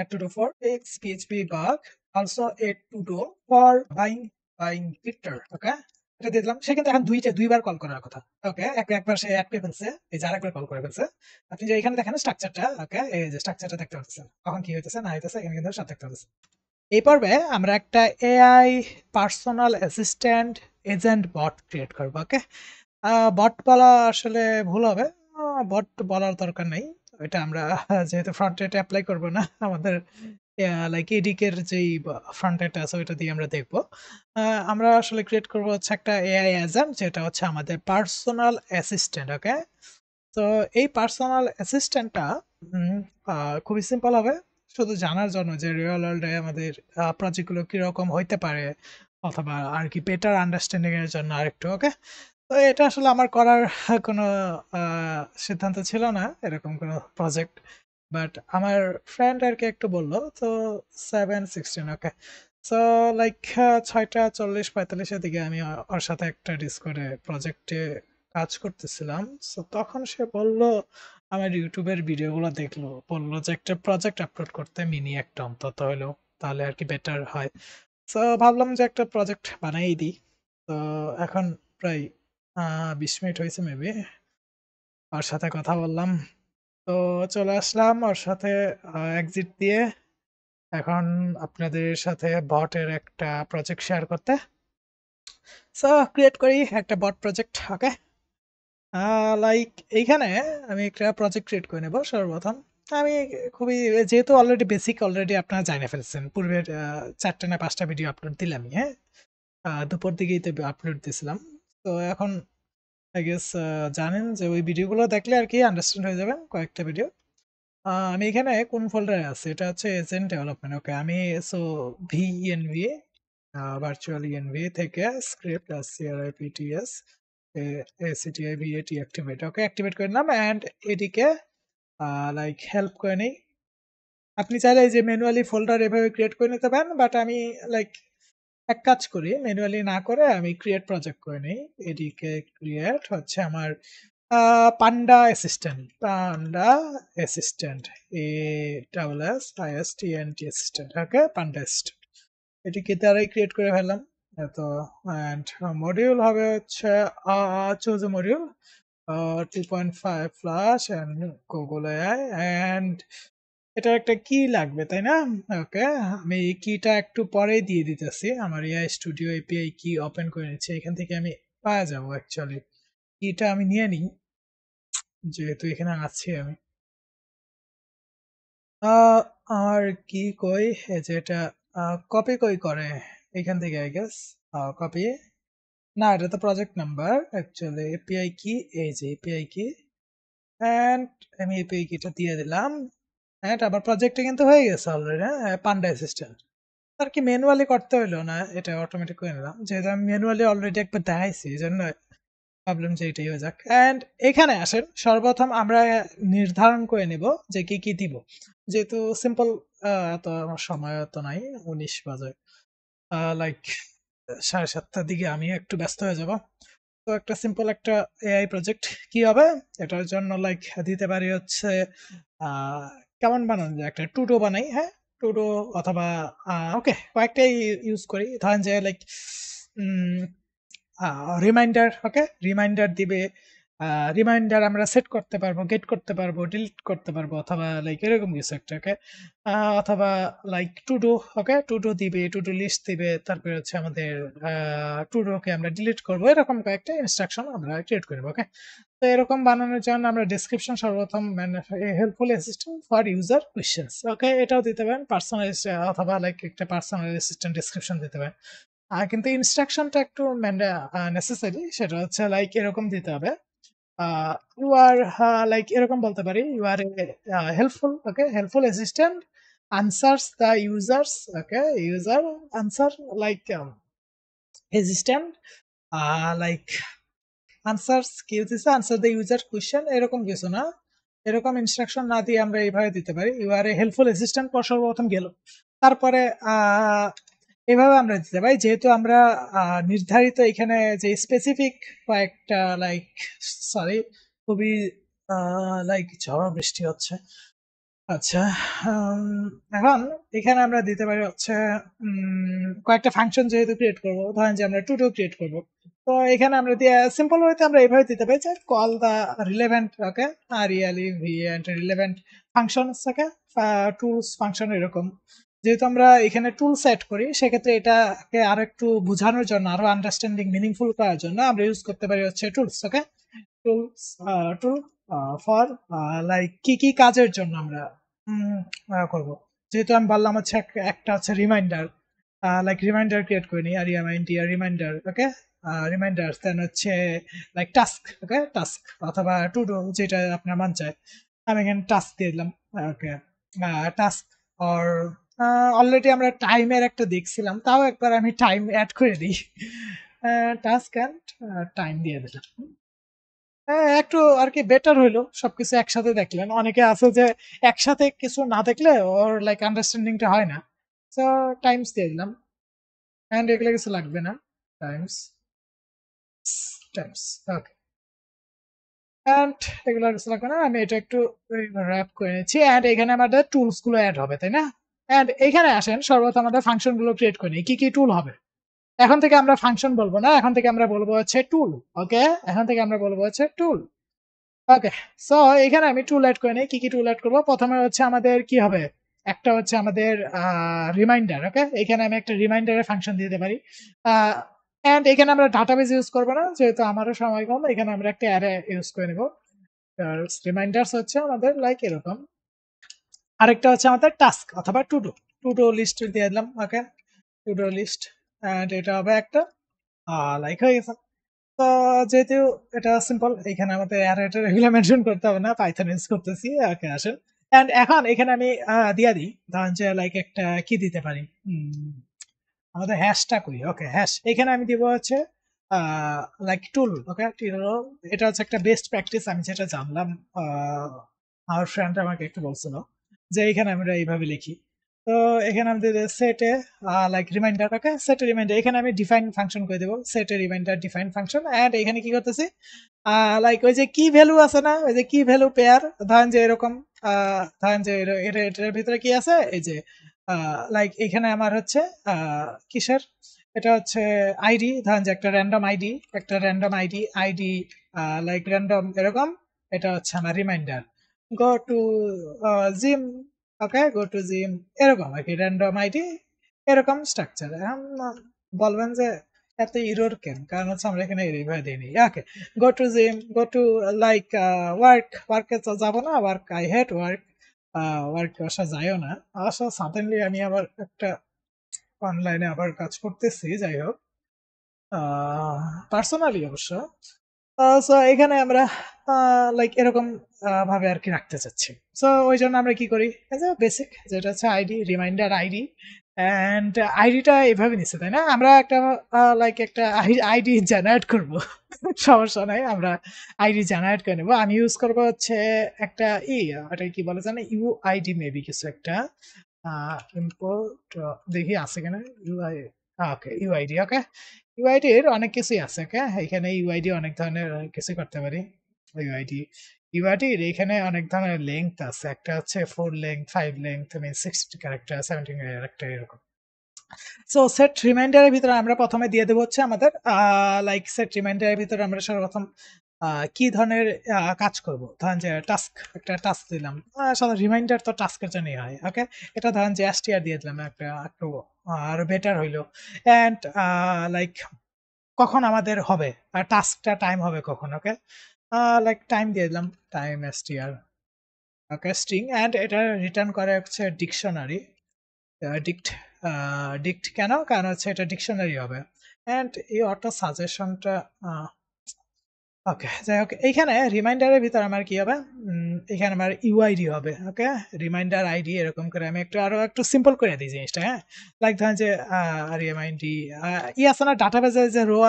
Tudo for X PHP bug, also a Tudo for buying Twitter. Okay? এটা দিলাম সেখানে দেখেন দুইবার কল করার কথা। ওকে, একবার সে অ্যাড পেয়ে ফেলছে, এই যে আরেকবার কল করে ফেলছে। আপনি যে এখানে দেখেন স্ট্রাকচারটা, ওকে, এই যে স্ট্রাকচারটা দেখতে পাচ্ছেন কখন কি হইতেছে না হইতেছে এখানে কিন্তু সব দেখতে পাচ্ছেন। এই পর্বে আমরা একটা এআই পার্সোনাল অ্যাসিস্ট্যান্ট এজেন্ট বট ক্রিয়েট করব। ওকে, বট বলা আসলে ভুল হবে, বট বলার দরকার নেই। এটা আমরা যেহেতু ফ্রন্ট এন্ড অ্যাপ্লাই করব না, আমাদের লাইক এডিকের যেই ফ্রন্ট এন্ড আছে ওইটা দিয়ে আমরা দেখব। আমরা আসলে ক্রিয়েট করব হচ্ছে একটা এআই এজেন্ট, যেটা হচ্ছে আমাদের পার্সোনাল অ্যাসিস্ট্যান্ট। ওকে, তো এই পার্সোনাল অ্যাসিস্ট্যান্টটা খুবই সিম্পল হবে, শুধু জানার জন্য যে রিয়েল ওয়ার্ল্ডে আমাদের প্রজেক্টগুলো কিরকম হইতে পারে, অথবা আর কি বেটার আন্ডারস্ট্যান্ডিং এর জন্য আরেকটু। ওকে, তো এটা আসলে আমার করার কোনো সিদ্ধান্ত ছিল না, এরকম কোনো প্রজেক্ট, বাট আমার ফ্রেন্ড আর কি একটু বললো, তো 7:16। ওকে, সো লাইক 6:40-45-এর দিকে আমি ওর সাথে একটা ডিসকর্ডে প্রজেক্টে কাজ করতেছিলাম। সো তখন সে বলল, আমার ইউটিউবের ভিডিওগুলো দেখলো, বললো যে একটা প্রজেক্ট আপলোড করতে, মিনি একটা অন্তত হলেও, তাহলে আর কি বেটার হয়। সো ভাবলাম যে একটা প্রজেক্ট বানাই দিই। তো এখন প্রায় 20 মিনিট হয়েছে মেবি ওর সাথে কথা বললাম, তো চলে আসলাম ওর সাথে এক্সিট দিয়ে এখন আপনাদের সাথে বটের একটা প্রজেক্ট শেয়ার করতে। সো ক্রিয়েট করি একটা বট প্রজেক্ট। ওকে, লাইক এইখানে আমি একটা প্রজেক্ট ক্রিয়েট করে নেব সর্বপ্রথম। আমি খুবই, যেহেতু অলরেডি বেসিক অলরেডি আপনারা জানে ফেলছেন, পূর্বের 4টা না 5টা ভিডিও আপলোড দিলামই। হ্যাঁ, দুপুর দিকেই তো আপলোড দিয়েছিলাম। তো এখন আই গেস জানেন যে ওই ভিডিওগুলো দেখলে আর কি আন্ডারস্ট্যান্ড হয়ে যাবেন কয়েকটা ভিডিও। আমি এখানে কোন ফোল্ডারে আছে, এটা হচ্ছে এজেন্ট ডেভেলপমেন্ট। ওকে, আমি সো ভিএনভি ভার্চুয়াল ইএনভি থেকে script CRIPTS ACTIVAT activate. Okay, activate করে নিলাম অ্যান্ড এটিকে লাইক হেল্প করে নিই। আপনি চাইলে এই যে ম্যানুয়ালি ফোল্ডার এভাবে ক্রিয়েট করে নিতে পারেন, বাট আমি লাইক এক কাজ করি, ম্যানুয়ালি না করে আমি ক্রিয়েট প্রজেক্ট করে নিই। এদিকে ক্রিয়েট হচ্ছে আমার পান্ডা অ্যাসিস্ট্যান্ট ASSISTANT অ্যাসিস্ট্যান্ট। ওকে, পান্ডা অ্যাসিস্ট্যান্ট এটিকে দ্বারাই ক্রিয়েট করে ফেললাম। তো অ্যান্ড মডিউল হবে হচ্ছে choose module 2.5 flash and Google AI, and এটা একটা কি লাগবে তাই না? ওকে, আমি এই কিটা একটু পরেই দিয়ে দিতেছি। আমার এআই স্টুডিও এপিআই কি ওপেন করে নিচ্ছি, এখান থেকে আমি পাওয়া যাবো অ্যাকচুয়ালি। কিটা আমি নিয়ে নিই, যেহেতু এখানে আছি আমি। আর কি কই, এই যে এটা কপি কই করে এখান থেকে আই গেস। কপি না, এটা তো প্রজেক্ট নাম্বার অ্যাকচুয়ালি। এপিআই কি, এই যে এপিআই কি, এন্ড আমি এপিআই কিটা দিয়ে দিলাম। এন্ড আবার প্রজেক্টে কিন্তু হয়ে গেছে অলরেডি। হ্যাঁ, পান্ডা অ্যাসিস্ট্যান্ট আর কি ম্যানুয়ালি করতে হইলো না, এটা অটোমেটিক করে নিলাম, যেহেতু আমি ম্যানুয়ালি অলরেডি একবার দেখাইছি, এই জন্য ভাবলাম যে এটাই হয়ে যাক। অ্যান্ড এখানে আসেন, সর্বপ্রথম আমরা নির্ধারণ করে নিব যে কি কি দিব, যেহেতু সিম্পল, এত আমার সময় তো নাই, 19 বাজে, লাইক 7:30টার দিকে আমি একটু ব্যস্ত হয়ে যাব। তো একটা সিম্পল একটা এআই প্রজেক্ট কি হবে, এটার জন্য লাইক দিতে পারি হচ্ছে আহ, কেমন বানানো যায়, একটা টুডো বানাই। হ্যাঁ, টুডো অথবা ওকে কয়েকটাই ইউজ করি, ধরেন যে লাইক রিমাইন্ডার। ওকে, রিমাইন্ডার দিবে, রিমাইন্ডার আমরা সেট করতে পারবো, গেট করতে পারবো, ডিলিট করতে পারবো, অথবা লাইক এরকম কিছু একটা। ওকে, অথবা লাইক টুডো। ওকে, টুডো দিবে, টুডো লিস্ট দিবে, তারপরে হচ্ছে আমাদের টুডোকে আমরা ডিলিট করবো, এরকম কয়েকটা ইনস্ট্রাকশন আমরা ক্রিয়েট করবো। ওকে, তো এরকম বানানোর জন্য আমরা ডেসক্রিপশন সর্বপ্রথম helpful assistant for user questions. Okay, এটাও দিতে পারেন পার্সোনাল, অথবা লাইক একটা পার্সোনাল অ্যাসিস্ট্যান্ট ডেসক্রিপশন দিতে পারেন। কিন্তু ইনস্ট্রাকশনটা একটু নেসেসারি, সেটা হচ্ছে লাইক এরকম দিতে হবে। ইউ আর লাইক এরকম বলতে পারি, you are helpful. Okay, helpful assistant answers the users. Okay, user answer like assistant like answers কি হচ্ছে, আনসার দ্য ইউজার কোয়েশ্চেন, এরকম কিছু না। এরকম ইনস্ট্রাকশন না দিয়ে আমরা এইভাবে দিতে পারি, you are a helpful assistant পর সর্বপ্রথম গেল, তারপরে এভাবে আমরা দিতে পারি, যেহেতু আমরা নির্ধারিত এখানে যে স্পেসিফিক কয়েকটা লাইক, সরি খুবই লাইক ঝড় বৃষ্টি হচ্ছে। আচ্ছা, এখন এখানে আমরা দিতে পারি হচ্ছে কয়েকটা ফাংশন যেহেতু ক্রিয়েট করবো, ধরেন যে আমরা টুটো ক্রিয়েট করবো, তো এখানে আমরা দিয়ে সিম্পল ওয়েতে আমরা এইভাবে দিতে পারি যে call the relevant, okay, really we and relevant functions, okay, tools function এরকম। যেহেতু আমরা এখানে টুল সেট করি, সেক্ষেত্রে এটাকে আরো একটু বোঝানোর জন্য, আরো আন্ডারস্ট্যান্ডিং মিনিংফুল করার জন্য আমরা ইউজ করতে পারি হচ্ছে tools, okay. Tools, tool for like কি কি কাজের জন্য আমরা করব। যেহেতু আমি বললাম হচ্ছে একটা হচ্ছে রিমাইন্ডার, লাইক রিমাইন্ডার ক্রিয়েট করে নিই, আর রিমাইন্ডার, ওকে, রিমাইন্ডার দেন হচ্ছে লাইক টাস্ক, ওকে, টাস্ক অথবা টু ডু, যেটা আপনার মন চায়। আমি এখানে টাস্ক দিয়ে দিলাম, ওকে, টাস্ক। অর অলরেডি আমরা টাইমের একটা দেখছিলাম, তাও একবার আমি টাইম অ্যাড করে দিই, টাস্ক অ্যান্ড টাইম দিয়ে দিলাম। হ্যাঁ, একটু আর কি বেটার হইলো সবকিছু একসাথে দেখলেন। অনেকে আছে যে একসাথে কিছু না দেখলে ওর লাইক আন্ডারস্ট্যান্ডিংটা হয় না। সো টাইমস দিয়ে দিলাম, অ্যান্ড এগুলো কিছু লাগবে না। টাইমস, টাইমস, ওকে, অ্যান্ড এগুলো কিছু লাগবে না। আমি এটা একটু র্যাপ করে নিচ্ছি, অ্যান্ড এখানে আমাদের টুলস গুলো অ্যাড হবে, তাই না? অ্যান্ড এখানে আসেন সর্বপ্রথম আমাদের ফাংশন গুলো ক্রিয়েট করে নিই। কি কি টুল হবে? এখন থেকে আমরা ফাংশন বলবো না, এখন থেকে আমরা বলবো হচ্ছে টুল, ওকে। এখন থেকে আমরা বলবো হচ্ছে টুল, ওকে। সো এখানে আমি টুল এড করে নিই। কি কি টুল এড করবো? প্রথমে হচ্ছে আমাদের কি হবে, একটা হচ্ছে আমাদের রিমাইন্ডার, ওকে। এখানে আমি একটা রিমাইন্ডারের ফাংশন দিতে পারি, এন্ড এখানে আমরা ডাটাবেস ইউজ করবো না, যেহেতু আমারও সময় কম। এখানে আমরা একটা অ্যারে ইউজ করে নেবো। রিমাইন্ডার্স হচ্ছে আমাদের লাইক এরকম। আরেকটা হচ্ছে আমাদের টাস্ক অথবা টু ডু লিস্ট দিয়ে দিলাম, ওকে, টু ডু লিস্ট, এন্ড এটা হবে একটা লাইক হয়ে গেছে। তো যেহেতু এটা সিম্পল, এখানে আমাদের অ্যারেটা রেগুলার মেনশন করতে হবে না, পাইথন ইউজ করতেছি, ওকে। আসেন, এন্ড এখন এখানে আমি দিয়া দিই, ধরেন যে লাইক একটা কি দিতে পারি, আমাদের হ্যাশটা করি, ওকে, হ্যাশ। এখানে আমি দিব হচ্ছে লাইক টুল, ওকে, টুল। এটা হচ্ছে একটা বেস্ট প্র্যাকটিস, আমি যেটা জানলাম, আমার ফ্রেন্ড আমাকে একটু বলছিল যে এখানে আমরা এইভাবে লিখি। তো এখানে আমাদের সেটে like reminder, okay, set reminder. এখানে আমি ডিফাইন ফাংশন করে দেবো, set reminder define function. And এখানে কি করতেছি, লাইক ওই যে কি ভ্যালু আছে না, ওই যে কি ভ্যালু পেয়ার, ধরেন যে এরকম, ধরেন যে এটার ভিতরে কি আছে, এই যে লাইক এখানে আমার হচ্ছে কিসের, এটা হচ্ছে আইডি, ধরেন যে একটা র্যান্ডম আইডি, একটা random ID, ID like random এরকম। এটা হচ্ছে আমার reminder, go to gym, okay, go to gym, এরকম আর কি, র্যান্ডম আইডি, এরকম স্ট্রাকচার। এখন বলবেন যে এত ইরোর কেন, কারণ হচ্ছে আমরা এখানে রিভাই দিইনি, okay. Go to gym, go to like ওয়ার্কে তো যাবো না, work, I hate work, work আসা যায়ও না। আসা সাডেনলি আমি আবার একটা অনলাইনে আবার কাজ করতেছি, যাই হোক, পার্সোনালি অবশ্য। সো এখানে আমরা লাইক এরকম ভাবে আর কি রাখতে চাচ্ছি। সো ওই জন্য আমরা কি করি, বেসিক যেটা হচ্ছে আইডি, রিমাইন্ডার আইডি, অ্যান্ড আইডিটা এভাবে নিচ্ছে, তাই না? আমরা একটা লাইক একটা আইডি জেনারেট করব, সমস্যা নাই, আমরা আইডি জেনারেট করে নেবো। আমি ইউজ করবো হচ্ছে একটা ওটা কি বলে জানে, ইউআইডি মেবি কিছু একটা, ইম্পোর্ট, দেখি আছে কিনা ইউআই, ওকে, ইউআইডি, ওকে। ইউআইডি এর অনেক কিছুই আছে, ওকে। এখানে ইউআইডি অনেক ধরনের কিছু করতে পারি। ইউআইডি, ইউআইডি এখানে অনেক ধরনের লেংথ আছে, একটা হচ্ছে 4 লেংথ, 5 লেংথ, 60 ক্যারেক্টার, 17 ক্যারেক্টার, এরকম। সো সেট রিমাইন্ডারের ভিতরে আমরা প্রথমে দিয়ে দেবো হচ্ছে আমাদের লাইক সেট রিমাইন্ডারের ভিতরে আমরা সর্বপ্রথম কি ধরনের কাজ করব, ধরেন যে টাস্ক, একটা টাস্ক দিলাম, সাধারণ রিমাইন্ডার তো টাস্কের জন্যই হয়, ওকে। এটা ধরেন যে এসটিআর দিয়ে দিলাম, একটা একটু আরো বেটার হইলো। অ্যান্ড লাইক কখন আমাদের হবে, টাস্কটা টাইম হবে কখন, ওকে, লাইক টাইম দিয়ে দিলাম, time STR, okay, string. And এটা রিটার্ন করে হচ্ছে ডিকশনারি, ডিক্ট, ডিক্ট কেন, কারণ হচ্ছে এটা ডিকশনারি হবে। অ্যান্ড এই অটো সাজেশনটা, ওকে, যাই হোক, এইখানে রিমাইন্ডারের ভিতরে আমার কি হবে, এখানে আমার ইউআইডি হবে, ওকে, রিমাইন্ডার আইডি, এরকম করে আমি একটু আরো একটু সিম্পল করে দিই জিনিসটা, হ্যাঁ। লাইক ধরেন যে রিমাইন্ডি আছে না, ডাটাবেজে যে রো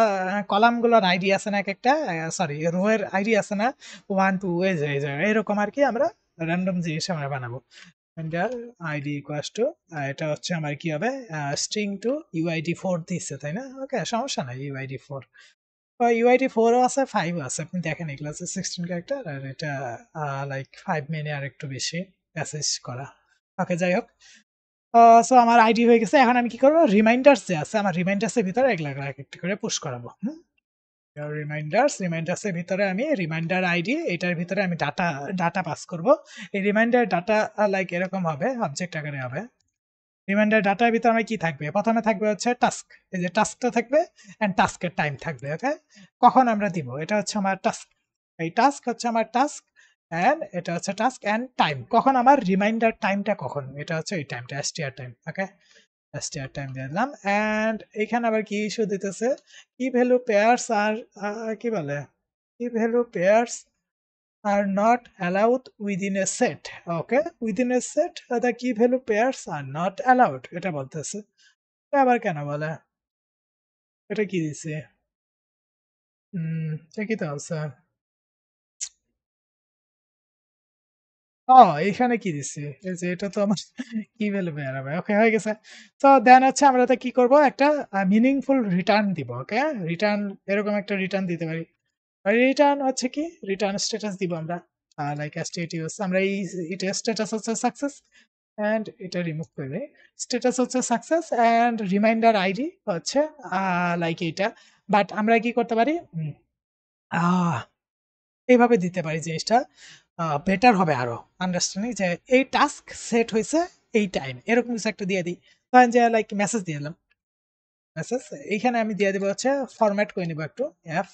কলাম গুলোর আইডি আছে না, এক একটা, সরি, রো এর আইডি আছে না, 1 2 এই যে এরকম আর কি, আমরা র্যান্ডম জিনিস আমরা বানাবো। রিমাইন্ডার আইডি ইকুয়ালস টু, এটা হচ্ছে আমার কি হবে, স্ট্রিং টু ইউআইডি 4 দিচ্ছে, তাই না? ওকে, সমস্যা নাই, ইউআইডি 4, ইউআইডি 4 ও আছে, 5 ও আছে, আপনি দেখেন এগুলো আছে 16 ক্যারেক্টার, আর এটা লাইক 5 মেনে আর একটু বেশি। মেসেজ করা। ওকে, যাই হোক। সো আমার আইডি হয়ে গেছে। এখন আমি কি করব? রিমাইন্ডার্স যে আছে, আমার রিমাইন্ডার্স এর ভিতরে এগুলা একটা করে পুশ করাবো। রিমাইন্ডার্স এর ভিতরে আমি রিমাইন্ডার আইডি, এটার ভিতরে আমি ডাটা পাস করব। এই রিমাইন্ডার ডাটা লাইক এরকম হবে, অবজেক্ট আকারে হবে। রিমাইন্ডার ডাটার ভিতরে আমার কি থাকবে? প্রথমে থাকবে হচ্ছে টাস্ক। এই যে টাস্কটা থাকবে এন্ড টাস্কের টাইম থাকবে। ওকে, কখন আমরা দিব? এটা হচ্ছে আমার টাস্ক। এই টাস্ক হচ্ছে আমার টাস্ক এন্ড এটা হচ্ছে টাস্ক এন্ড টাইম। কখন আমার রিমাইন্ডার টাইমটা কখন? এটা হচ্ছে এই টাইমটা, এসটিআর টাইম। ওকে, এসটিআর টাইম দিয়ে দিলাম। এন্ড এখানে আবার কি ইস্যু দিতেছে? কি ভ্যালু পেয়ার্স আর কি বলে? কি value pairs are not allowed within a set. Okay, within a set the key value pairs are not allowed, এটা বলতেছে। এটা আবার কেন বলে? এটা কি দিছে? ঠিকই তো আছে। ও, এখানে কি দিছে? এই যে এটা তো আমার কি ভ্যালু পেয়ার হবে। ওকে, হয়ে গেছে। তো দেন হচ্ছে আমরা তো কি করব? একটা মিনিংফুল রিটার্ন দিব। ওকে, রিটার্ন এরকম একটা রিটার্ন দিতে পারি। রিটার্ন হচ্ছে কি? রিটার্ন স্ট্যাটাস দিব আমরা। লাইক স্ট্যাটাস আমরা এই এটা স্ট্যাটাস হচ্ছে সাকসেস এন্ড এটা রিমুভ করে দেই। স্ট্যাটাস হচ্ছে সাকসেস এন্ড রিমাইন্ডার আইডি হচ্ছে লাইক এইটা। বাট আমরা কি করতে পারি? আহ এইভাবে দিতে পারি জিনিসটা বেটার হবে আরো আন্ডারস্ট্যান্ডিং, যে এই টাস্ক সেট হয়েছে এই টাইম, এরকম কিছু একটা দিয়ে দিই। ধরেন যে লাইক মেসেজ দিয়ে দিলাম। মেসেজ এইখানে আমি দিয়ে দিব হচ্ছে ফরম্যাট করে নিব একটু এফ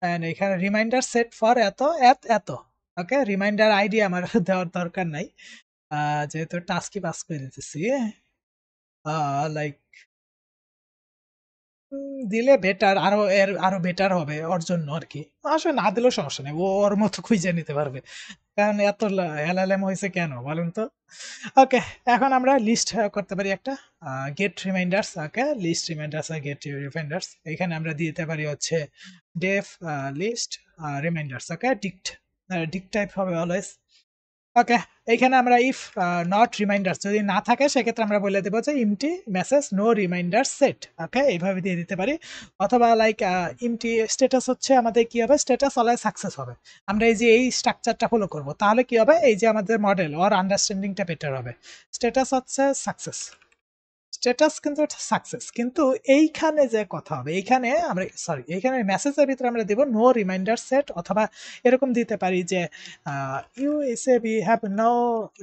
এন্ড এখানে রিমাইন্ডার সেট ফর এত এত এত। ওকে, রিমাইন্ডার আইডি আমার দেওয়ার দরকার নাই, যেহেতু টাস্কই পাস করে দিতেছি। লাইক দিলে বেটার, আরো বেটার হবে ওর জন্য আর কি। আসলে না দিলেও সমস্যা নেই, ও ওর মতো খুঁজে নিতে পারবে। কারণ এত এলএলএম হয়েছে কেন বলুন তো? ওকে, এখন আমরা লিস্ট করতে পারি একটা গেট রিমাইন্ডার্স। ওকে, লিস্ট রিমাইন্ডার্স আর গেট রিমাইন্ডার্স এখানে আমরা দিতে পারি হচ্ছে ডেফ লিস্ট রিমাইন্ডার্স। ওকে, ডিক্ট ডিক্ট টাইপ হবে অলওয়েজ। ওকে, এইখানে আমরা ইফ নট রিমাইন্ডার্স যদি না থাকে সেক্ষেত্রে আমরা বলে দেবো যে empty message no reminder set. ওকে, এইভাবে দিয়ে দিতে পারি। অথবা লাইক ইমটি স্ট্যাটাস হচ্ছে আমাদের কি হবে? স্ট্যাটাস অলওয়েজ সাকসেস হবে। আমরা এই যে এই স্ট্রাকচারটা ফলো করব, তাহলে কি হবে? এই যে আমাদের মডেল ওর আন্ডারস্ট্যান্ডিংটা বেটার হবে। স্ট্যাটাস হচ্ছে সাকসেস, স্ট্যাটাস কিন্তু সাকসেস, কিন্তু এইখানে যে কথা হবে, এইখানে আমরা সরি এইখানে মেসেজের ভিতরে আমরা দেব নো রিমাইন্ডার সেট, অথবা এরকম দিতে পারি যে ইউ এসে বি have no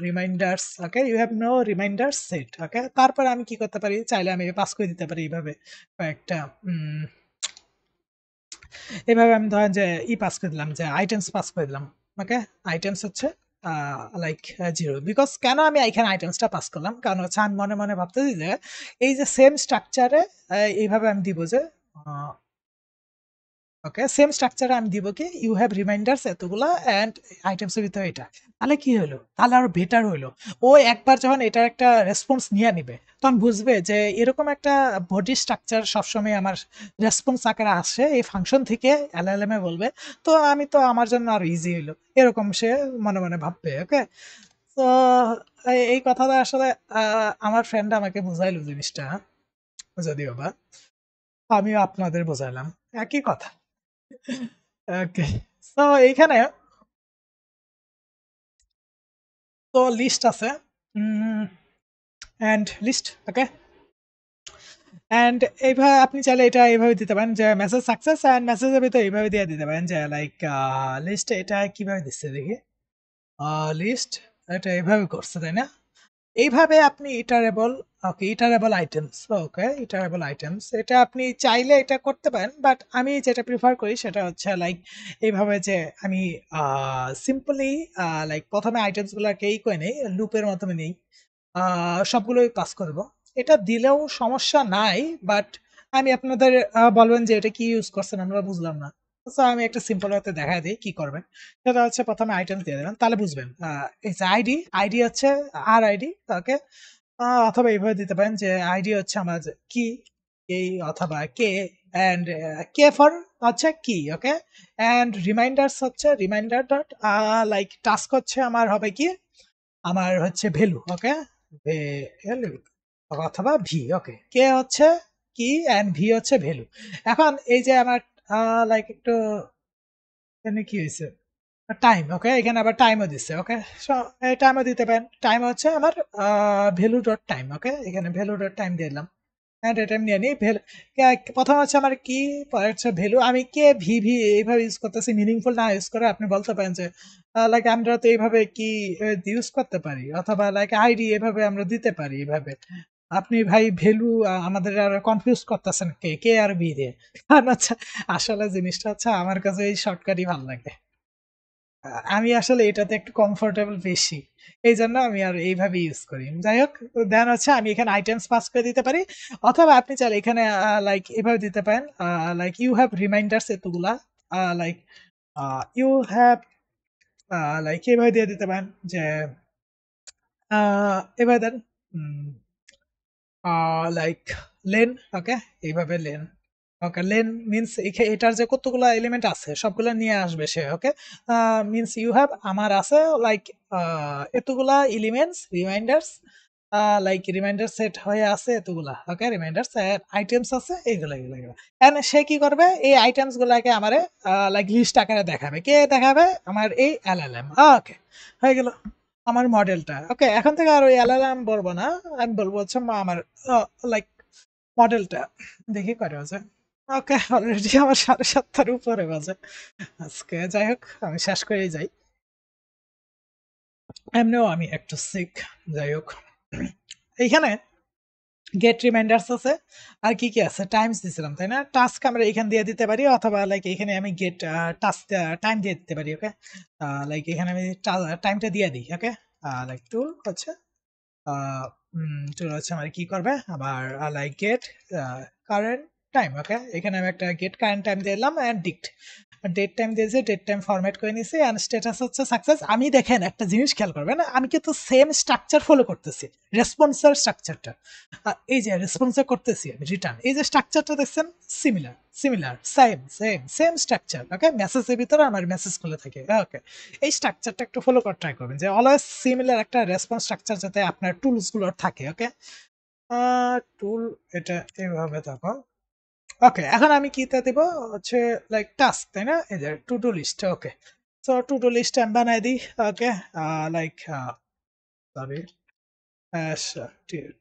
reminders. Okay, you have no reminder set. Okay, তারপরে আমি কি করতে পারি? চাইলে আমি পাস করে দিতে পারি এইভাবে কয়েকটা এইভাবে আমি ধরেন যে পাস করে দিলাম, যে আইটেমস পাস করে দিলাম। ওকে, আইটেমস হচ্ছে লাইক 0, বিকজ কেন আমি এখানে আইটেমসটা পাস করলাম? কারণ হচ্ছে আমি মনে মনে ভাবতেছি যে এই যে সেম স্ট্রাকচারে এইভাবে আমি দিব যে ওকে, সেম স্ট্রাকচারে আমি দিব কি ইউ হ্যাভ রিমাইন্ডার্স এতগুলা এন্ড আইটেমসের ভিতরে এটা। তাহলে কি হলো? তাহলে আরো বেটার হইলো। ও একবার যখন এটার একটা রেসপন্স নিয়ে নিবে, তখন বুঝবে যে এরকম একটা বডি স্ট্রাকচার সবসময় আমার রেসপন্স আকারে আসে এই ফাংশন থেকে, এলএলএম এ বলবে। তো আমি তো আমার জন্য আরো ইজি হইলো, এরকম সে মনে মনে ভাববে। ওকে, তো এই কথাটা আসলে আমার ফ্রেন্ড আমাকে বুঝাইলো জিনিসটা, যদিও বা আমিও আপনাদের বোঝাইলাম একই কথা। ওকে, সো এইখানে তো লিস্ট আছে এন্ড লিস্ট। ওকে, এন্ড এইভাবে আপনি চাইলে এটা এইভাবে দিতে পারেন যে মেসেজ সাকসেস এন্ড মেসেজের ভিতরে এইভাবে দিয়ে দিতে পারেন যে লাইক লিস্ট। এটা কিভাবে দিচ্ছে দেখি। লিস্ট এটা এইভাবে করছে, তাই না? এইভাবে আপনি ইটারেবল, ওকে, ইটারেবল আইটেমস। ওকে, ইটারেবল আইটেমস এটা আপনি চাইলে এটা করতে পারেন, বাট আমি যেটা প্রিফার করি সেটা হচ্ছে লাইক এইভাবে যে আমি সিম্পলি লাইক প্রথমে আইটেমস গুলাকে করে নেই, লুপের মাধ্যমে নেই, সবগুলোই পাস করব। এটা দিলেও সমস্যা নাই, বাট আমি আপনাদের বলবেন যে এটা কি ইউজ করছেন আমরা বুঝলাম না। তো আমি একটা সিম্পল ওয়েতে দেখা দিই কি করবেন। সেটা হচ্ছে প্রথমে আইটেম দিয়ে দেবেন, তাহলে বুঝবেন। এই যে আইডি, আইডি হচ্ছে আর আইডি। ওকে, অথবা এইভাবে দিতে পারেন যে আইডি হচ্ছে আমার কি, এই অথবা কে এন্ড কে ফর হচ্ছে কি। ওকে, এন্ড রিমাইন্ডার্স হচ্ছে রিমাইন্ডার ডট লাইক টাস্ক হচ্ছে আমার হবে কি, আমার হচ্ছে ভ্যালু। ওকে, ভ্যালু অথবা ভি। ওকে, কে হচ্ছে কি এন্ড ভি হচ্ছে ভ্যালু। এখন এই যে আমার লাইক একটু এখানে কি হয়েছে? টাইম, ওকে, এখানে আবার টাইমও দিচ্ছে, ওকে। সো এই টাইমও দিতে পারেন, টাইম হচ্ছে আমার ভ্যালু ডট টাইম, ওকে, এখানে ভ্যালু ডট টাইম দিয়ে দিলাম। হ্যাঁ, এটা নিয়ে নিই প্রথম হচ্ছে আমার কি, পরে হচ্ছে ভ্যালু, আমি কে ভিভি এইভাবে ইউজ করতেছি মিনিংফুল না ইউজ করে আপনি বলতে পারেন যে লাইক আমরা তো এইভাবে কি ইউজ করতে পারি, অথবা লাইক আইডি এভাবে আমরা দিতে পারি এভাবে। আপনি ভাই ভ্যালু আমাদের আর কনফিউজ করতেছেন কে কে আর বি দিয়ে। কারণ হচ্ছে আসলে জিনিসটা হচ্ছে আমার কাছে এই শর্টকাটই ভালো লাগে। আমি আসলে এটাতে একটু কমফোর্টেবল বেশি। এইজন্য আমি আর এইভাবে ইউজ করি। যাই হোক, দেন হচ্ছে আমি এখানে আইটেমস পাস করে দিতে পারি। অথবা আপনি চাইলে এখানে লাইক এভাবে দিতে পারেন, লাইক ইউ হ্যাভ রিমাইন্ডার্স এতগুলা, লাইক ইউ হ্যাভ, লাইক এভাবে দিয়ে দিতে পারেন যে এভাবে দেন, লাইক লেন, ওকে, এইভাবে লেন। ওকে, লেন মিন্স এটার যে কতগুলো এলিমেন্ট আছে সবগুলো নিয়ে আসবে সে, ওকে। মিন্স ইউ হ্যাভ আমার আছে লাইক এতগুলা elements reminders, like reminder set হয়ে আছে এতগুলা, ওকে, রিমাইন্ডার্স আইটেমস আছে এইগুলা এগুলো এগুলো। এন্ড সে কি করবে, এই আইটেমস গুলাকে আমারে লাইক লিস্ট আকারে দেখাবে, কে দেখাবে, আমার এই এলএলএম, ওকে, হয়ে গেল আমার মডেলটা, ওকে। এখন থেকে আর ওই এলএলএম বলবো না, আমি বলবো হচ্ছে আমার লাইক মডেলটা। দেখি কয়টা বাজে, ওকে, অলরেডি আমার 7:30 উপরে বাজে আজকে। যাই হোক, আমি শেষ করেই যাই, এমনিও আমি একটু সিক। যাই হোক, এইখানে গেট রিমাইন্ডার্স আছে, আর কি কি আছে, টাইমস দিছিলাম তাই না, টাস্ক আমরা এখান দিয়ে দিতে পারি, অথবা লাইক এখানে আমি গেট টাস্ক টাইম দিয়ে দিতে পারি, ওকে। লাইক এখানে আমি টাইমটা দিয়ে দিই, ওকে। লাইক টুল হচ্ছে টুল হচ্ছে আমার কি করবে, আবার লাইক গেট কারেন্ট টাইম, ওকে, এখানে আমি একটা গেট কারেন্ট টাইম দিলাম এন্ড ডিক্ট ডেট টাইম দিয়েছে, ডেট টাইম ফরম্যাট করে নিয়েছি এন্ড স্ট্যাটাস হচ্ছে সাকসেস। আমি দেখেন একটা জিনিস খেয়াল করবেন, আমি কিন্তু সেম স্ট্রাকচার ফলো করতেছি, রেসপন্সর স্ট্রাকচারটা, এই যে রেসপন্সর করতেছি আমি রিটার্ন, এই যে স্ট্রাকচারটা দেখছেন, similar similar same same same structure, okay. মেসেজের ভিতরে আমার মেসেজ গুলো থাকে, ওকে। এই স্ট্রাকচারটা একটু ফলো করে ট্রাই করবেন, যে অলওয়েজ সিমিলার একটা রেসপন্স স্ট্রাকচার যাতে আপনার টুলস গুলোর থাকে, ওকে। টুল এটা এইভাবে থাকো, ওকে। এখন আমি কিটা দিব হচ্ছে লাইক টাস্ক, তাই না, এই যে to do list, okay. So to do list আমি বানাই দিই, ওকে। লাইক সরি,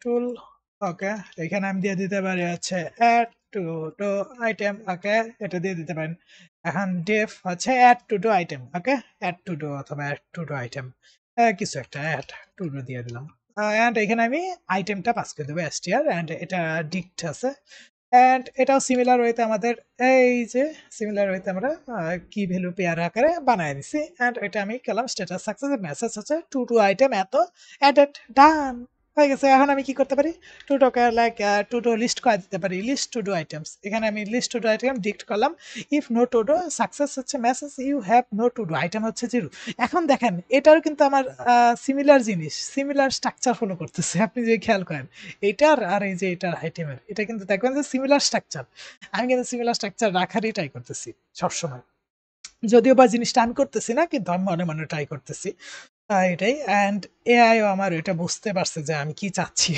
টুল, ওকে। এখানে আমি দিয়ে দিতে পারি হচ্ছে add to do item, okay, এটা দিয়ে দিতে পারেন। এখন ডেফ হচ্ছে add to do item, okay, add to do অথবা অ্যাড টু টু আইটেম, কিছু একটা অ্যাড টু টু দিয়ে দিলাম। অ্যান্ড এখানে আমি আইটেমটা পাস করে দেবো এসটিআর, অ্যান্ড এটা ডিক্ট আছে, অ্যান্ড এটাও সিমিলার ওয়েতে আমাদের এই যে সিমিলার ওয়েতে আমরা কি ভ্যালু পেয়ার আকারে বানায় দিছি, অ্যান্ড এটা আমি গেলাম স্ট্যাটাস সাকসেস, মেসেজ হচ্ছে টু টু আইটেম এত অ্যাডেড, ডান হয়ে গেছে। এখন আমি কি করতে পারি, টু টোকে লাইক টু টু লিস্ট করে দিতে পারি, লিস্ট টু টু আইটেমস, এখানে আমি list to do item dict করলাম, if no to do success হচ্ছে message you have no to do item হচ্ছে জিরো। এখন দেখেন এটাও কিন্তু আমার সিমিলার জিনিস, সিমিলার স্ট্রাকচার ফলো করতেছে, আপনি যে খেয়াল করেন এটার আর এই যে এটার আইটেমের, এটা কিন্তু দেখবেন যে সিমিলার স্ট্রাকচার। আমি কিন্তু সিমিলার স্ট্রাকচার রাখারই ট্রাই করতেছি সবসময়, যদিও বা জিনিসটা আমি করতেছি না, কিন্তু আমি মনে মনে ট্রাই করতেছি, এটাই। অ্যান্ড এআইও আমার এটা বুঝতে পারছে যে আমি কি চাচ্ছি,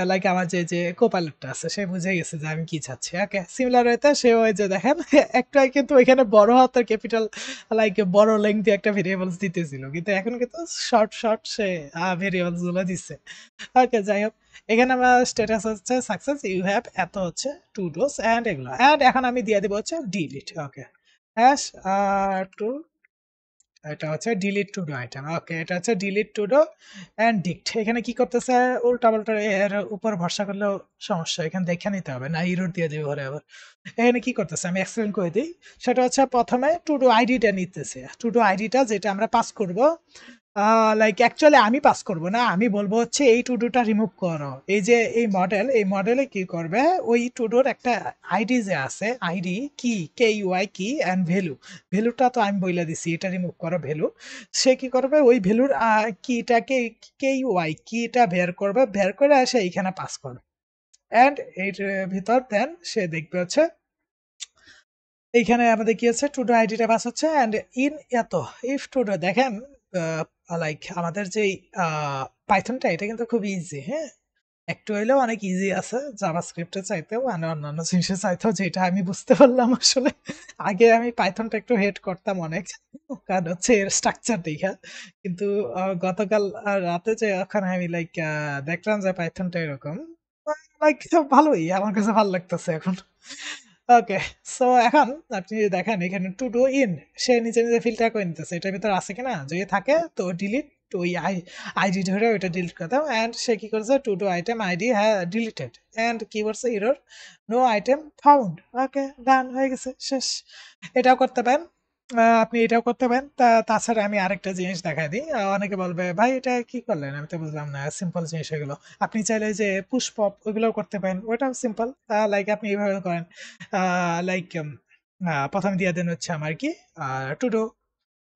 লাইক আমার যে যে কোপাইলটটা আছে সে বুঝে গেছে যে আমি কি চাচ্ছি, ওকে। সিমিলার হইতে সে ওই যে দেখেন একটাই কিন্তু ওইখানে বড় হাতের ক্যাপিটাল লাইক বড় লেংথি একটা ভেরিয়েবলস দিতেছিল, কিন্তু এখন কিন্তু শর্ট শর্ট সে ভেরিয়েবলস গুলো দিচ্ছে, ওকে। যাই হোক, এখানে আমার স্ট্যাটাস হচ্ছে সাকসেস ইউ হ্যাভ এত হচ্ছে টু ডোজ অ্যান্ড এগুলো, অ্যান্ড এখন আমি দিয়ে দেবো হচ্ছে ডিলিট, ওকে, হ্যাশ টু, এটা হচ্ছে delete to do item, okay. এটা হচ্ছে ডিলিট টু ডো এন্ড ডিক্ট, এখানে কি করতেছে উল্টা পাল্টা এর উপর ভরসা করলেও সমস্যা, এখানে দেখে নিতে হবে না ইরোর দিয়ে দেবে ঘরে আবার। এখানে কি করতেছে আমি এক্সপ্লেন করে দিই, সেটা হচ্ছে প্রথমে টু ডু আইডিটা নিতেছে, টু ডু আইডিটা যেটা আমরা পাস করব, লাইক অ্যাকচুয়ালি আমি পাস করব না, আমি বলবো হচ্ছে এই টু ডুটা রিমুভ করো, এই যে এই মডেল, এই মডেলে কি করবে, ওই টু ডুর একটা আইডি যে আছে, আইডি কি কে ইউআই কি অ্যান্ড ভ্যালু, ভ্যালুটা তো আমি বইলা দিছি এটা রিমুভ করো ভ্যালু, সে কি করবে ওই ভ্যালুর কিটাকে কে ইউআই কিটা বের করবে, বের করে এসে এইখানে পাস করবে, অ্যান্ড এর ভিতর দেন সে দেখবে হচ্ছে এইখানে আমাদের কি আছে টু ডু আইডিটা পাস হচ্ছে, অ্যান্ড ইন এত ইফ টু ডু দেখেন লাইক আমাদের যে পাইথনটা এটা কিন্তু খুব ইজি, হ্যাঁ। একটু হইলেও অনেক ইজি আছে জাভাস্ক্রিপ্টের চাইতেও, মানে অন্যান্য জিনিসের চাইতেও, যেটা আমি বুঝতে পারলাম আসলে। আগে আমি পাইথনটা একটু হেট করতাম অনেক, কারণ হচ্ছে এর স্ট্রাকচার দেখা। কিন্তু গতকাল রাতে যে ওখানে আমি লাইক দেখলাম যে পাইথনটা এরকম, লাইক ভালোই, আমার কাছে ভালো লাগতেছে এখন। ওকে, সো এখন আপনি যদি দেখেন এখানে টু ডু ইন, সে নিজে নিজে ফিল্টার করে নিতেছে এটার ভিতরে আছে কিনা, যদি থাকে তো ডিলিট, তো ওই আইডি ধরে ওইটা ডিলিট করে দাও। অ্যান্ড সে কি করছে, টু ডু আইটেম আইডি হ্যাঁ ডিলিটেড, অ্যান্ড কি করছে, ইরর নো আইটেম ফাউন্ড। ওকে, ডান হয়ে গেছে, শেষ। এটাও করতে পারেন, আপনি এটাও করতে পারেন। তাছাড়া আমি আরেকটা জিনিস দেখাই দিই। অনেকে বলবে ভাই এটা কি করলেন, আমি তো বুঝলাম না, সিম্পল জিনিস এগুলো। আপনি চাইলে যে পুশ পপ ওইগুলোও করতে পারেন, ওটাও সিম্পল। লাইক আপনি এইভাবে করেন, লাইক প্রথমে দিয়ে দেন হচ্ছে আমার কি টু ডু।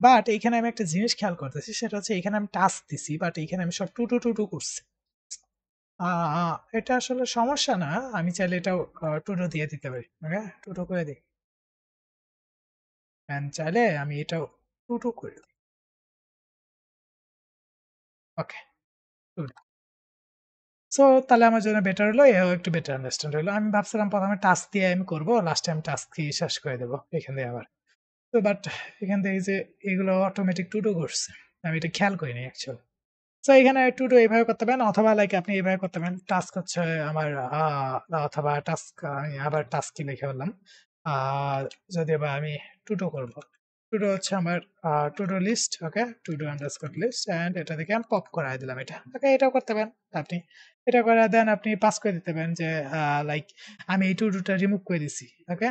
বাট এইখানে আমি একটা জিনিস খেয়াল করতেছি, সেটা হচ্ছে এখানে আমি টাস্ক দিছি, বাট এখানে আমি সব টু টু টু টু করছি। এটা আসলে সমস্যা না, আমি চাইলে এটাও টু টু দিয়ে দিতে পারি। ওকে, টু টু করে দিই, অ্যান্ড চাইলে আমি এটাও টু টু করে দিই। ওকে, সো তাহলে আমার জন্য বেটার হলো, এও একটু বেটার আন্ডারস্ট্যান্ড হলো। আমি ভাবছিলাম প্রথমে টাস্ক দিয়ে আমি করবো, লাস্টে আমি টাস্ক দিয়ে শেষ করে দেবো এখান দিয়ে আবার। তো বাট এখান থেকে যে এগুলো অটোমেটিক টু ডু করছে, আমি এটা খেয়াল করিনি অ্যাকচুয়ালি। সো এখানে টু ডু এইভাবে করতে পারেন, অথবা লাইক আপনি এইভাবে করতে পারেন, টাস্ক হচ্ছে আমার অথবা টাস্ক, আমি আবার টাস্ক কি লিখে বললাম, যদি বা আমি টু ডু করবো, টু ডু হচ্ছে আমার to do list. Okay, to do underscore list, and এটা থেকে আমি পপ করাই দিলাম এটা। ওকে, এটাও করতে পারেন আপনি, এটা করে দেন আপনি পাস করে দিতে পারেন যে লাইক আমি এই টু ডুটা রিমুভ করে দিছি। Okay,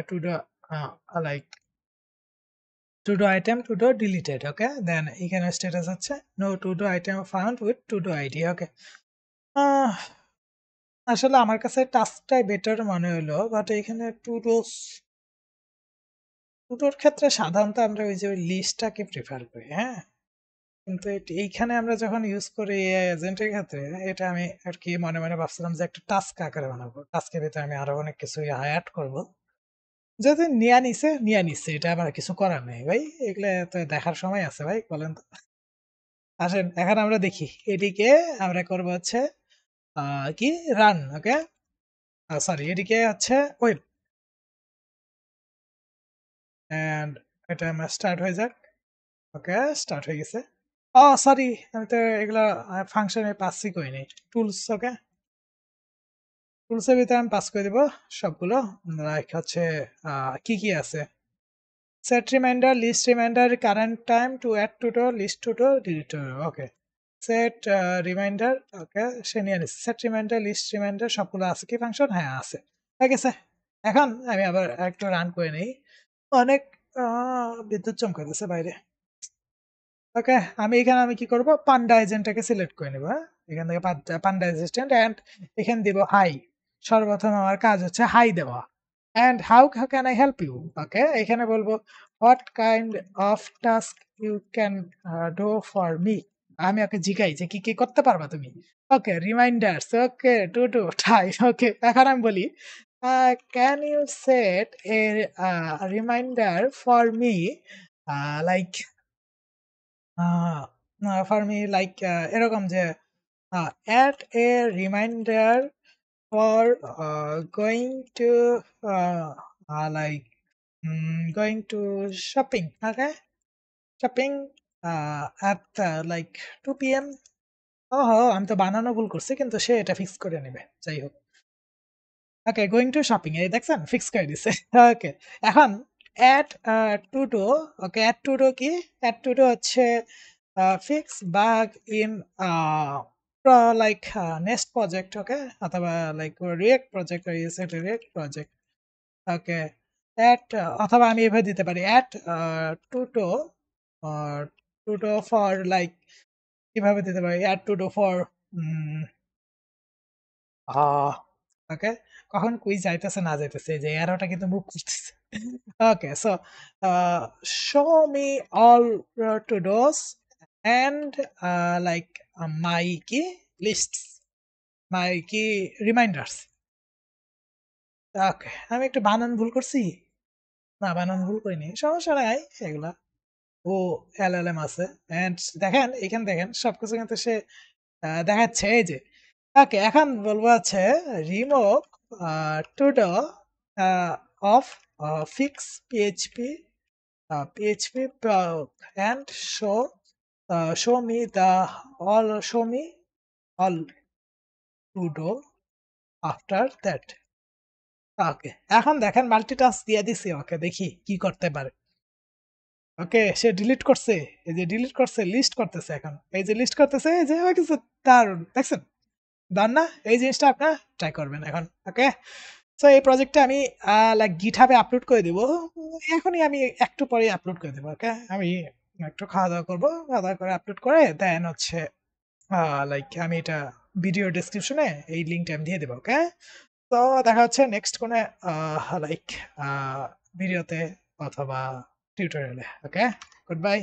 to do like to do item to do deleted. Okay, then এখানে স্ট্যাটাস হচ্ছে no to do item found with to do id. ওকে, আসলে আমার কাছে টাস্কটাই বেটার মনে হলো, বাট এখানে টু ডোর ক্ষেত্রে সাধারণত আমরা ওই যে ওই লিস্টটাকে প্রিফার করি, হ্যাঁ। কিন্তু এইখানে আমরা যখন ইউজ করি এজেন্টের ক্ষেত্রে, এটা আমি আর কি মনে মনে ভাবছিলাম যে একটা টাস্ক আকারে বানাবো, টাস্কের ভিতরে আমি আরো অনেক কিছু অ্যাড করবো। যদি নিয়ে নিছে, এটা আমার কিছু করার নেই ভাই, এগুলো তো দেখার সময় আছে ভাই, বলেন তো। আসেন এখন আমরা দেখি, এদিকে আমরা করব হচ্ছে কি রান। ওকে, সরি, এদিকে হচ্ছে ওয়েব, এন্ড এটা আমরা স্টার্ট হয়ে যাক। ওকে, স্টার্ট হয়ে গেছে। সরি, আমি তো এগুলা ফাংশনে পাসই করিনি, টুলস। ওকে, টুলসের ভিতরে আমি পাস করে দিব সবগুলো। লাইক হচ্ছে কি কি আছে, set reminder, list reminder, current time, to add to do, list to do, delete to do. Okay, set reminder. Okay, সে নিয়ে নিচ্ছে সেট রিমাইন্ডার, লিস্ট রিমাইন্ডার সবগুলো আছে কি ফাংশন, হ্যাঁ আছে, ঠিক আছে। এখন আমি আবার একটু রান করে নিই, অনেক বিদ্যুৎ চমকাইতেছে বাইরে। ওকে, আমি কি করব, পান্ডা এজেন্টটাকে সিলেক্ট করে নেব। হ্যাঁ, এখান থেকে পান্ডা অ্যাসিস্ট্যান্ট, অ্যান্ড এখানে দিব হাই। সর্বপ্রথম আমার কাজ হচ্ছে হাই দেওয়া। And how can I help you. Okay, এখানে বলবো what kind of task you can do for me. আমি ওকে জিগাই যে কি কি করতে পারবা তুমি। Okay, reminders, okay, to do ঠাই। ওকে, এখন আমি বলি can you set a reminder for me, like for me like এরকম যে add a reminder for going to like going to shopping. Okay, shopping at like 2 p.m. আমি তো বানানো ভুল করছি, কিন্তু সে এটা ফিক্স করে নেবে, যাই হোক। ওকে, গোয়িং টু শপিং, এই দেখছেন ফিক্স করে দিছে। ওকে, এখন add to do. Okay, add to do কি, অ্যাড টু ডো হচ্ছে fix bug in like next project. Okay, অথবা like react project, react project. Okay, add, অথবা আমি এভাবে দিতে পারি add to do, to do for like, কিভাবে দিতে পারি অ্যাট টুটো ফর ওকে, কখন কুইজ যাইতেছে না যাইতেছে, এই যে অ্যারোটা কিন্তু মুভ করতেছে। Okay, so show me all to dos and like my কি লিস্ট, মাই কি রিমাইন্ডার্স। ওকে, আমি একটু বানান ভুল করছি, না বানান ভুল করিনি, সমস্যা নাই এগুলা, ও এলএলএম আছে। এন্ড দেখেন, এখানে দেখেন সবকিছু কিন্তু সে দেখাচ্ছে, এই যে ওকে, এখন বলবো হচ্ছে remove to do of fix PHP PHP and show me the show me all to do after that. ওকে, এখন দেখেন মাল্টিটাস্ক দিয়ে দিছি ওকে, দেখি কি করতে পারে। ওকে, সে ডিলিট করছে, এই যে ডিলিট করছে, লিস্ট করতেছে এখন, এই যে লিস্ট করতেছে, এই যে হয়ে গেছে, দারুণ দেখছেন, দারুণ না? এই জিনিসটা আপনারা ট্রাই করবেন এখন। ওকে, সো এই প্রজেক্টটা আমি লাইক গিটহাবে আপলোড করে দিব এখনই, আমি একটু পরে আপলোড করে দেবো। ওকে, আমি একটু খাওয়া দাওয়া করবো, খাওয়া দাওয়া করে আপলোড করে দেন হচ্ছে লাইক আমি এটা ভিডিও ডেসক্রিপশনে এই লিঙ্কটা আমি দিয়ে দেবো। ওকে, তো দেখা হচ্ছে নেক্সট কোনো লাইক ভিডিওতে অথবা টিউটোরিয়ালে। ওকে, গুড বাই।